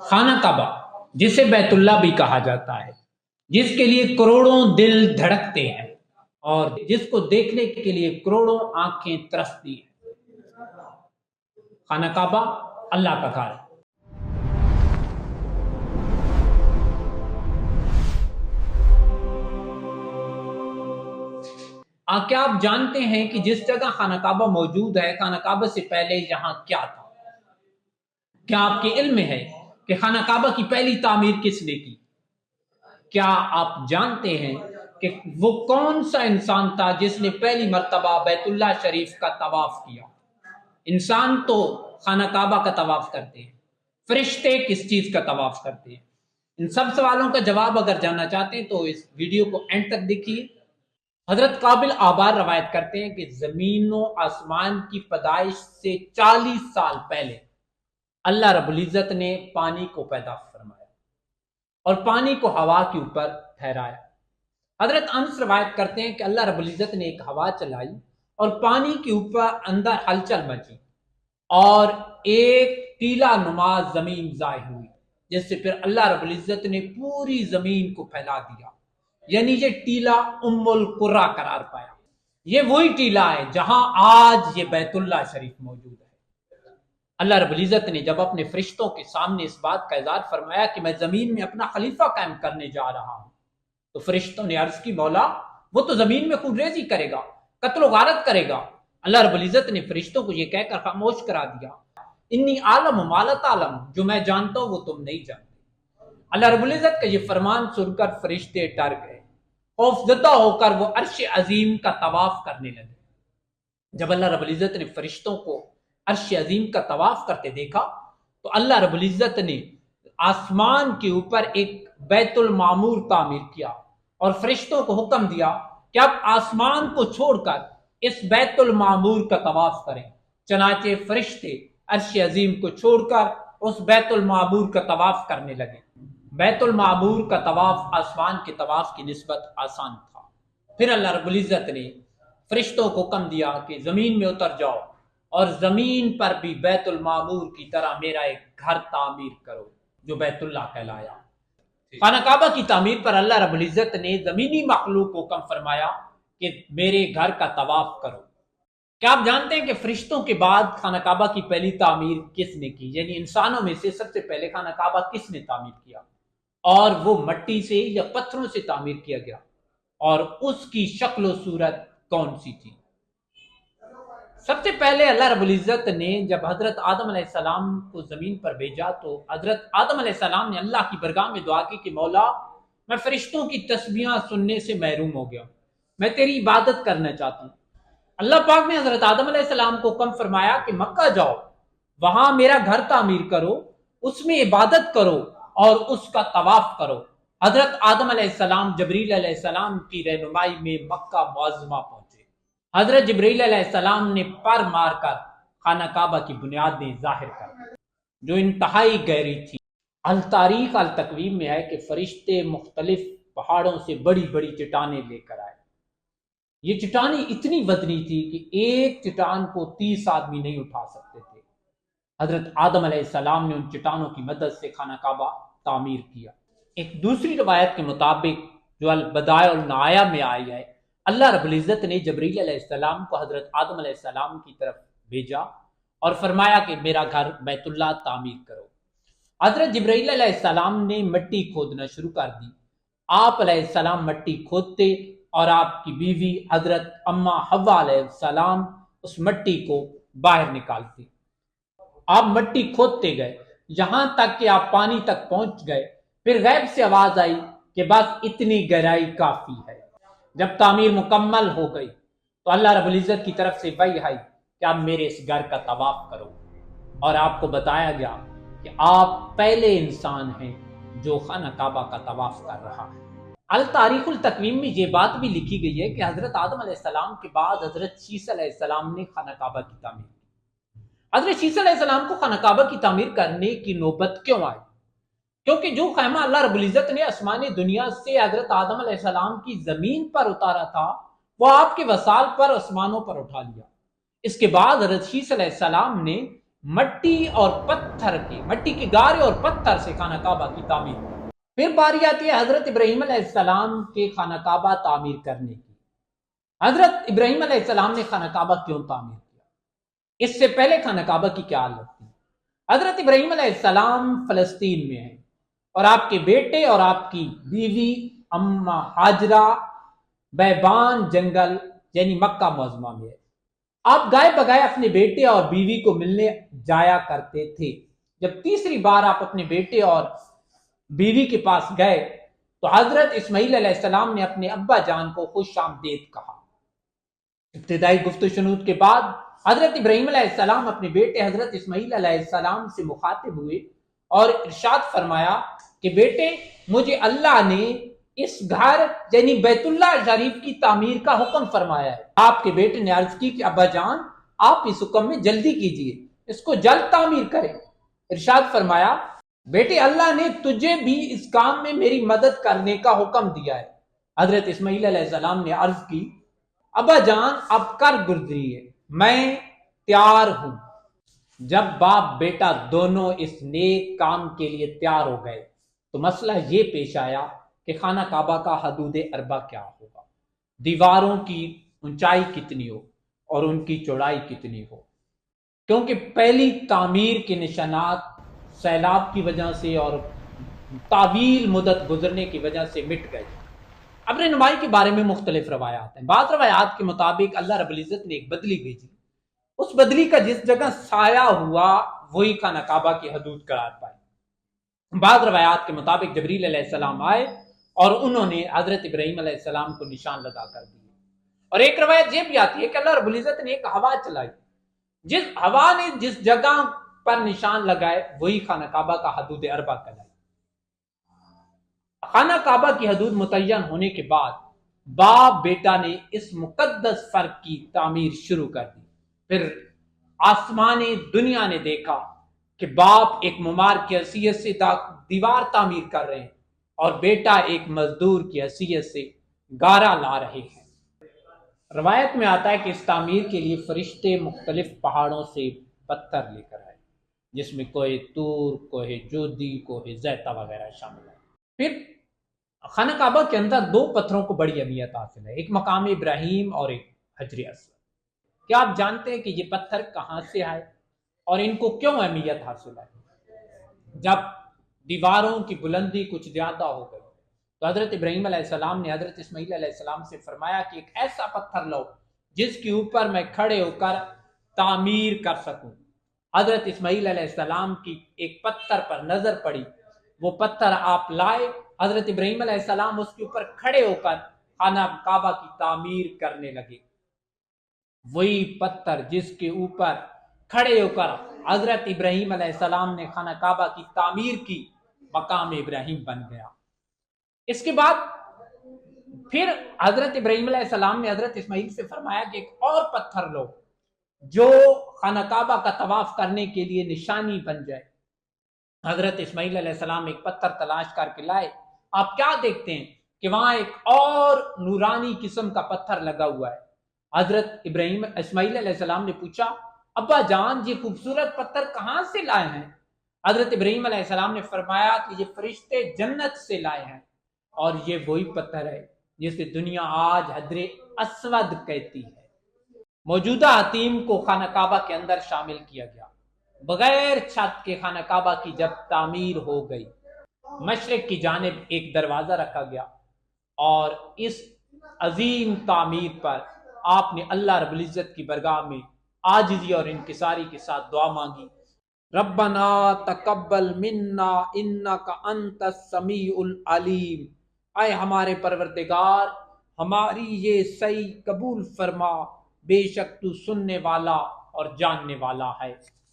خانہ کعبہ جسے بیت اللہ بھی کہا جاتا ہے، جس کے لیے کروڑوں دل دھڑکتے ہیں اور جس کو دیکھنے کے لیے کروڑوں آنکھیں ترستی ہیں، خانہ کعبہ اللہ کا گھر ہے۔ کیا آپ جانتے ہیں کہ جس جگہ خانہ کعبہ موجود ہے، خانہ کعبہ سے پہلے یہاں کیا تھا؟ کیا آپ کے علم میں ہے کہ خانہ کعبہ کی پہلی تعمیر کس نے کی؟ کیا آپ جانتے ہیں کہ وہ کون سا انسان تھا جس نے پہلی مرتبہ بیت اللہ شریف کا طواف کیا؟ انسان تو خانہ کعبہ کا طواف کرتے ہیں، فرشتے کس چیز کا طواف کرتے ہیں؟ ان سب سوالوں کا جواب اگر جاننا چاہتے ہیں تو اس ویڈیو کو اینڈ تک دیکھیے۔ حضرت قابل آبار روایت کرتے ہیں کہ زمین و آسمان کی پیدائش سے 40 سال پہلے اللہ رب العزت نے پانی کو پیدا فرمایا اور پانی کو ہوا کے اوپر ٹھہرایا۔ حضرت انس روایت کرتے ہیں کہ اللہ رب العزت نے ایک ہوا چلائی اور پانی کے اوپر اندر ہلچل مچی اور ایک ٹیلا نما زمین ظاہر ہوئی، جس سے پھر اللہ رب العزت نے پوری زمین کو پھیلا دیا، یعنی یہ ٹیلا ام القرى قرار پایا۔ یہ وہی ٹیلا ہے جہاں آج یہ بیت اللہ شریف موجود ہے۔ اللہ رب العزت نے جب اپنے فرشتوں کے سامنے اس بات کا اظہار فرمایا کہ میں زمین میں اپنا خلیفہ قائم کرنے جا رہا ہوں، تو فرشتوں نے عرض کی مولا وہ تو زمین میں خون ریزی کرے گا، قتل و غارت کرے گا۔ اللہ رب العزت نے فرشتوں کو یہ کہہ کر خاموش کرا دیا، انی عالم ما لا تعلم، جو میں جانتا ہوں وہ تم نہیں جانتے۔ اللہ رب العزت کا یہ فرمان سن کر فرشتے ڈر گئے، خوف زدہ ہو کر وہ عرش عظیم کا طواف کرنے لگے۔ جب اللہ رب العزت نے فرشتوں کو عرش عظیم کا طواف کرتے دیکھا تو اللہ رب العزت نے آسمان کے اوپر ایک بیت المعمور تعمیر کیا اور فرشتوں کو حکم دیا کہ اب آسمان کو چھوڑ کر اس بیت المعمور کا طواف کریں۔ چنانچہ فرشتے عرش عظیم کو چھوڑ کر اس بیت المعمور کا طواف کرنے لگے۔ بیت المعمور کا طواف آسمان کے طواف کی نسبت آسان تھا۔ پھر اللہ رب العزت نے فرشتوں کو حکم دیا کہ زمین میں اتر جاؤ اور زمین پر بھی بیت المعمور کی طرح میرا ایک گھر تعمیر کرو جو بیت اللہ کہلایا۔ خانہ کعبہ کی تعمیر پر اللہ رب العزت نے زمینی مخلوق کو حکم فرمایا کہ میرے گھر کا طواف کرو۔ کیا آپ جانتے ہیں کہ فرشتوں کے بعد خانہ کعبہ کی پہلی تعمیر کس نے کی؟ یعنی انسانوں میں سے سب سے پہلے خانہ کعبہ کس نے تعمیر کیا؟ اور وہ مٹی سے یا پتھروں سے تعمیر کیا گیا، اور اس کی شکل و صورت کون سی تھی؟ سب سے پہلے اللہ رب العزت نے جب حضرت آدم علیہ السلام کو زمین پر بھیجا تو حضرت آدم علیہ السلام نے اللہ کی برگاہ میں دعا کی کہ مولا میں فرشتوں کی تسبیحاں سننے سے محروم ہو گیا، میں تیری عبادت کرنا چاہتا ہوں۔ اللہ پاک نے حضرت آدم علیہ السلام کو حکم فرمایا کہ مکہ جاؤ، وہاں میرا گھر تعمیر کرو، اس میں عبادت کرو اور اس کا طواف کرو۔ حضرت آدم علیہ السلام جبریل علیہ السلام کی رہنمائی میں مکہ معظمہ پہنچے۔ حضرت جبریل علیہ السلام نے پر مار کر خانہ کعبہ کی بنیادیں ظاہر کر دی جو انتہائی گہری تھی۔ التاریخ التقویم میں ہے کہ فرشتے مختلف پہاڑوں سے بڑی بڑی چٹانیں لے کر آئے۔ یہ چٹانیں اتنی وزنی تھی کہ ایک چٹان کو 30 آدمی نہیں اٹھا سکتے تھے۔ حضرت آدم علیہ السلام نے ان چٹانوں کی مدد سے خانہ کعبہ تعمیر کیا۔ ایک دوسری روایت کے مطابق جو البدائع والنہایہ میں آئی ہے، اللہ رب العزت نے جبریل علیہ السلام کو حضرت آدم علیہ السلام کی طرف بھیجا اور فرمایا کہ میرا گھر بیت اللہ تعمیر کرو۔ حضرت جبریل علیہ السلام نے مٹی کھودنا شروع کر دی۔ آپ علیہ السلام مٹی کھودتے اور آپ کی بیوی حضرت اماں حوا علیہ السلام اس مٹی کو باہر نکالتے۔ آپ مٹی کھودتے گئے یہاں تک کہ آپ پانی تک پہنچ گئے، پھر غیب سے آواز آئی کہ بس اتنی گہرائی کافی ہے۔ جب تعمیر مکمل ہو گئی تو اللہ رب العزت کی طرف سے وحی آئی کہ آپ میرے اس گھر کا طواف کرو، اور آپ کو بتایا گیا کہ آپ پہلے انسان ہیں جو خانہ کعبہ کا طواف کر رہا ہے۔ التاریخ التقویم میں یہ بات بھی لکھی گئی ہے کہ حضرت آدم علیہ السلام کے بعد حضرت شیس علیہ السلام نے خانہ کعبہ کی تعمیر کی۔ حضرت شیس علیہ السلام کو خانہ کعبہ کی تعمیر کرنے کی نوبت کیوں آئی؟ کیونکہ جو خیمہ اللہ رب العزت نے آسمانی دنیا سے حضرت آدم علیہ السلام کی زمین پر اتارا تھا وہ آپ کے وصال پر آسمانوں پر اٹھا لیا۔ اس کے بعد حضرت شیس علیہ السلام نے مٹی اور پتھر کے، مٹی کے گارے اور پتھر سے خانہ کعبہ کی تعمیر کی۔ پھر باری آتی ہے حضرت ابراہیم علیہ السلام کے خانہ کعبہ تعمیر کرنے کی۔ حضرت ابراہیم علیہ السلام نے خانہ کعبہ کیوں تعمیر کیا؟ اس سے پہلے خانہ کعبہ کی کیا حالت تھی؟ حضرت ابراہیم علیہ السلام فلسطین میں ہیں، اور آپ کے بیٹے اور آپ کی بیوی اما ہاجرہ بیبان جنگل یعنی مکہ معظمہ میں ہے۔ آپ گائے بگائے اپنے بیٹے اور بیوی کو ملنے جایا کرتے تھے۔ جب تیسری بار آپ اپنے بیٹے اور بیوی کے پاس گئے تو حضرت اسماعیل علیہ السلام نے اپنے ابا جان کو خوش آمدید کہا۔ ابتدائی گفت و شنود کے بعد حضرت ابراہیم علیہ السلام اپنے بیٹے حضرت اسماعیل علیہ السلام سے مخاطب ہوئے اور ارشاد فرمایا کہ بیٹے، مجھے اللہ نے اس گھر یعنی بیت اللہ شریف کی تعمیر کا حکم فرمایا ہے۔ آپ کے بیٹے نے عرض کی کہ ابا جان، آپ اس حکم میں جلدی کیجئے، اس کو جلد تعمیر کریں۔ ارشاد فرمایا، بیٹے، اللہ نے تجھے بھی اس کام میں میری مدد کرنے کا حکم دیا ہے۔ حضرت اسماعیل علیہ السلام نے عرض کی، ابا جان اب کر گزریے، میں تیار ہوں۔ جب باپ بیٹا دونوں اس نیک کام کے لیے تیار ہو گئے تو مسئلہ یہ پیش آیا کہ خانہ کعبہ کا حدود اربع کیا ہوگا، دیواروں کی اونچائی کتنی ہو اور ان کی چوڑائی کتنی ہو، کیونکہ پہلی تعمیر کے نشانات سیلاب کی وجہ سے اور طویل مدت گزرنے کی وجہ سے مٹ گئے۔ اب رہنمائی کے بارے میں مختلف روایات ہیں۔ بعض روایات کے مطابق اللہ رب العزت نے ایک بدلی بھیجی، اس بدلی کا جس جگہ سایہ ہوا وہی خانہ کعبہ کی حدود قرار پائے۔ بعض روایات کے مطابق جبریل علیہ السلام آئے اور انہوں نے حضرت ابراہیم علیہ السلام کو نشان لگا کر دیے، اور ایک روایت یہ بھی آتی ہے کہ اللہ رب العزت نے ایک ہوا چلائی، جس ہوا نے جس جگہ پر نشان لگائے وہی خانہ کعبہ کا حدود اربع کہلائی۔ خانہ کعبہ کی حدود متعین ہونے کے بعد باپ بیٹا نے اس مقدس فرق کی تعمیر شروع کر دی۔ پھر آسمان دنیا نے دیکھا کہ باپ ایک ممار کی حیثیت سے دیوار تعمیر کر رہے ہیں اور بیٹا ایک مزدور کی حیثیت سے گارا لا رہے ہیں۔ روایت میں آتا ہے کہ اس تعمیر کے لیے فرشتے مختلف پہاڑوں سے پتھر لے کر آئے، جس میں کوہ طور، کوہ جودی، کوہ زیتہ وغیرہ شامل ہے۔ پھر خانہ کعبہ کے اندر دو پتھروں کو بڑی اہمیت حاصل ہے، ایک مقام ابراہیم اور ایک حجر اسود۔ کیا آپ جانتے ہیں کہ یہ پتھر کہاں سے آئے اور ان کو کیوں اہمیت حاصل ہے؟ جب دیواروں کی بلندی کچھ زیادہ ہو گئی تو حضرت ابراہیم علیہ السلام نے حضرت اسماعیل علیہ السلام سے فرمایا کہ ایک ایسا پتھر لو جس کے اوپر میں کھڑے ہو کر تعمیر کر سکوں۔ حضرت اسماعیل علیہ السلام کی ایک پتھر پر نظر پڑی، وہ پتھر آپ لائے، حضرت ابراہیم علیہ السلام اس کے اوپر کھڑے ہو کر خانہ کعبہ کی تعمیر کرنے لگے۔ وہی پتھر جس کے اوپر کھڑے ہو کر حضرت ابراہیم علیہ السلام نے خانہ کعبہ کی تعمیر کی، مقام ابراہیم بن گیا۔ اس کے بعد پھر حضرت ابراہیم علیہ السلام نے حضرت اسماعیل سے فرمایا کہ ایک اور پتھر لو جو خانہ کعبہ کا طواف کرنے کے لیے نشانی بن جائے۔ حضرت اسماعیل علیہ السلام ایک پتھر تلاش کر کے لائے۔ آپ کیا دیکھتے ہیں کہ وہاں ایک اور نورانی قسم کا پتھر لگا ہوا ہے۔ حضرت ابراہیم اسماعیل علیہ السلام نے پوچھا، ابا جان یہ خوبصورت پتھر کہاں سے لائے ہیں؟ حضرت ابراہیم علیہ السلام نے فرمایا کہ یہ فرشتے جنت سے لائے ہیں، اور یہ وہی پتھر ہے جسے دنیا آج حجر اسود کہتی ہے۔ موجودہ حتیم کو خانہ کعبہ کے اندر شامل کیا گیا۔ بغیر چھت کے خانہ کعبہ کی جب تعمیر ہو گئی، مشرق کی جانب ایک دروازہ رکھا گیا، اور اس عظیم تعمیر پر آپ نے اللہ رب العزت کی برگاہ میں عاجزی اور انکساری کے ساتھ دعا مانگی، ربنا تقبل منا انک انت السمیع العلیم، اے ہمارے پروردگار ہماری یہ صحیح قبول فرما، بے شک تو سننے والا اور جاننے والا ہے۔